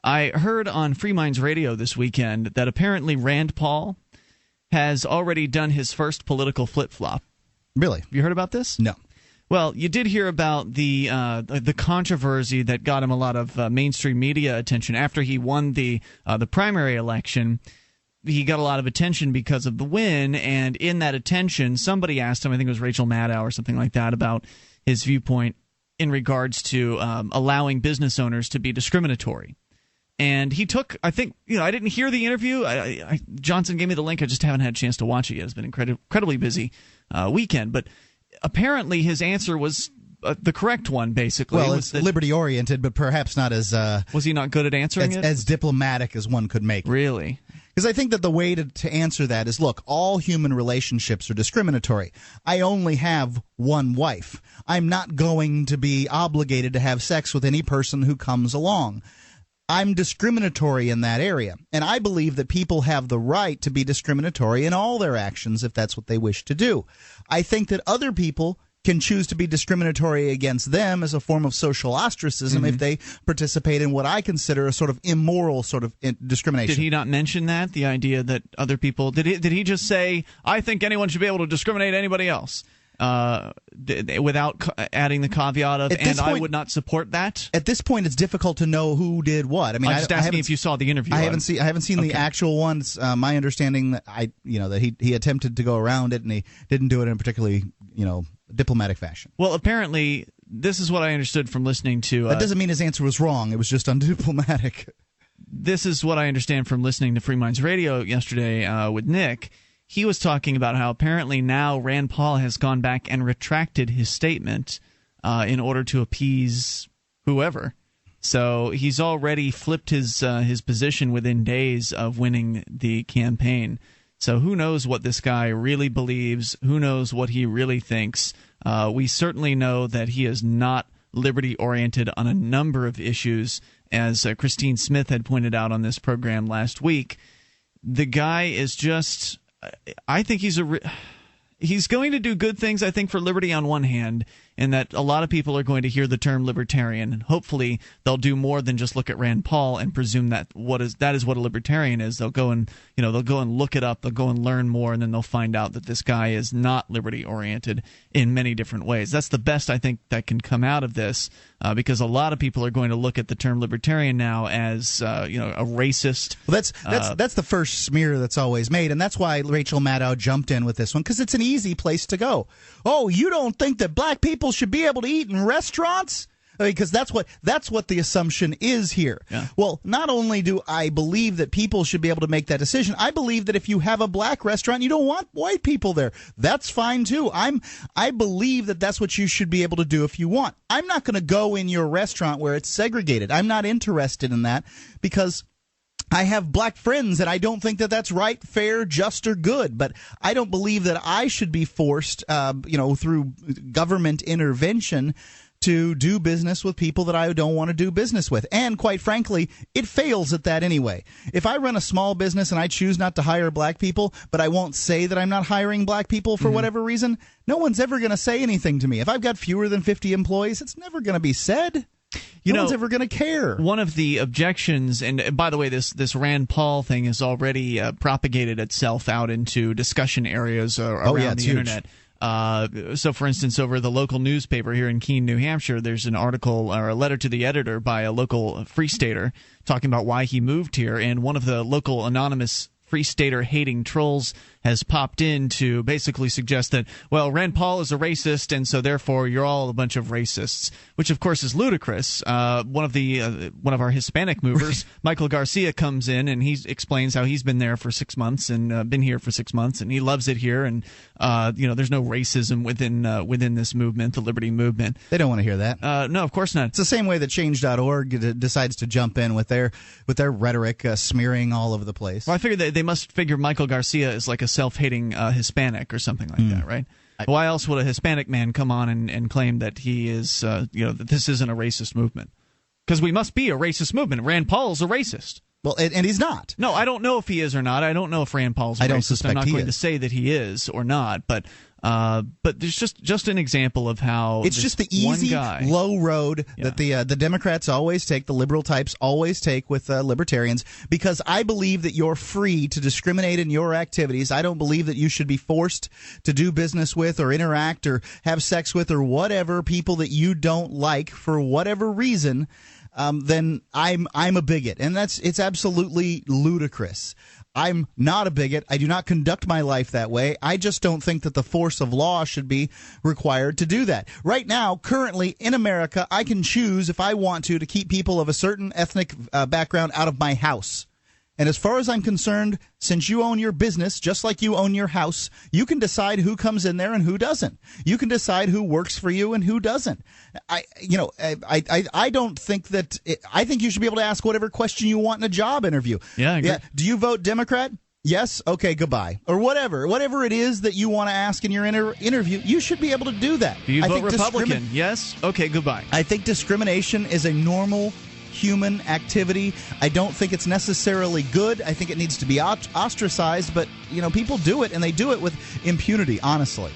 I heard on Free Minds Radio this weekend that apparently Rand Paul has already done his first political flip-flop. Really? You heard about this? No. Well, you did hear about the controversy that got him a lot of mainstream media attention after he won the primary election. He got a lot of attention because of the win, and in that attention, somebody asked him, I think it was Rachel Maddow or something like that, about his viewpoint in regards to allowing business owners to be discriminatory. And he took, I think, I didn't hear the interview. Johnson gave me the link. I just haven't had a chance to watch it yet. It's been incredibly busy weekend. But apparently his answer was the correct one, basically. Well, it's liberty-oriented, but perhaps not as... was he not good at answering it? As diplomatic as one could make. Really? Because I think that the way to answer that is, look, all human relationships are discriminatory. I only have one wife. I'm not going to be obligated to have sex with any person who comes along. I'm discriminatory in that area. And I believe that people have the right to be discriminatory in all their actions if that's what they wish to do. I think that other people can choose to be discriminatory against them as a form of social ostracism if they participate in what I consider a sort of immoral sort of discrimination. Did he not mention that, the idea that other people... Did he just say, I think anyone should be able to discriminate anybody else? Without adding the caveat of, and I would not support that? At this point, it's difficult to know who did what. I mean, I'm just asking if you saw the interview. I haven't seen the actual one. It's my understanding that that he attempted to go around it, and he didn't do it in a particularly diplomatic fashion. Well, apparently, this is what I understood from listening to... that doesn't mean his answer was wrong. It was just undiplomatic. This is what I understand from listening to Free Minds Radio yesterday with Nick. He was talking about how apparently now Rand Paul has gone back and retracted his statement in order to appease whoever. So he's already flipped his position within days of winning the campaign. So who knows what this guy really believes? Who knows what he really thinks? We certainly know that he is not liberty-oriented on a number of issues, as Christine Smith had pointed out on this program last week. The guy is just... I think he's going to do good things, I think, for liberty on one hand, and that a lot of people are going to hear the term libertarian, and hopefully they'll do more than just look at Rand Paul and presume that is what a libertarian is. They'll go and look it up, they'll go and learn more, and then they'll find out that this guy is not liberty oriented in many different ways. That's the best I think that can come out of this, because a lot of people are going to look at the term libertarian now as a racist. Well, that's the first smear that's always made, and that's why Rachel Maddow jumped in with this one, because it's an easy place to go. Oh, you don't think that black people should be able to eat in restaurants? Because that's what the assumption is here. Yeah. Well, not only do I believe that people should be able to make that decision, I believe that if you have a black restaurant, you don't want white people there. That's fine too. I believe that that's what you should be able to do if you want. I'm not going to go in your restaurant where it's segregated. I'm not interested in that because I have black friends, and I don't think that that's right, fair, just, or good. But I don't believe that I should be forced, through government intervention to do business with people that I don't want to do business with. And quite frankly, it fails at that anyway. If I run a small business and I choose not to hire black people, but I won't say that I'm not hiring black people for whatever reason, no one's ever going to say anything to me. If I've got fewer than 50 employees, it's never going to be said. No one's ever going to care. One of the objections, and by the way, this Rand Paul thing has already propagated itself out into discussion areas around the internet. So, for instance, over the local newspaper here in Keene, New Hampshire, there's an article or a letter to the editor by a local Free Stater talking about why he moved here, and one of the local anonymous Free Stater hating trolls has popped in to basically suggest that, well, Rand Paul is a racist, and so therefore you're all a bunch of racists, which of course is ludicrous. One of our Hispanic movers, Michael Garcia, comes in and he explains how he's been there for 6 months and been here for 6 months, and he loves it here, and there's no racism within this movement, the Liberty Movement. They don't want to hear that. No, of course not. It's the same way that Change.org decides to jump in with their rhetoric, smearing all over the place. Well, I figure they must figure Michael Garcia is like a self-hating Hispanic or something like that, right? Why else would a Hispanic man come on and claim that he is, that this isn't a racist movement? Because we must be a racist movement. Rand Paul's a racist. Well, and he's not. No, I don't know if he is or not. I don't know if Rand Paul's a racist. I'm not going to say that he is or not. But But there's just an example of how it's just the easy, low road that the Democrats always take, the liberal types always take with libertarians, because I believe that you're free to discriminate in your activities. I don't believe that you should be forced to do business with or interact or have sex with or whatever people that you don't like for whatever reason. Then I'm a bigot, and it's absolutely ludicrous. I'm not a bigot. I do not conduct my life that way. I just don't think that the force of law should be required to do that. Right now, currently in America, I can choose if I want to keep people of a certain ethnic background out of my house. And as far as I'm concerned, since you own your business, just like you own your house, you can decide who comes in there and who doesn't. You can decide who works for you and who doesn't. I don't think that I think you should be able to ask whatever question you want in a job interview. Yeah, I agree. Yeah. Do you vote Democrat? Yes? Okay, goodbye. Or whatever it is that you want to ask in your interview, you should be able to do that. Do you vote Republican? Yes? Okay, goodbye. I think discrimination is a normal human activity. I don't think it's necessarily good. I think it needs to be ostracized, but people do it, and they do it with impunity, honestly.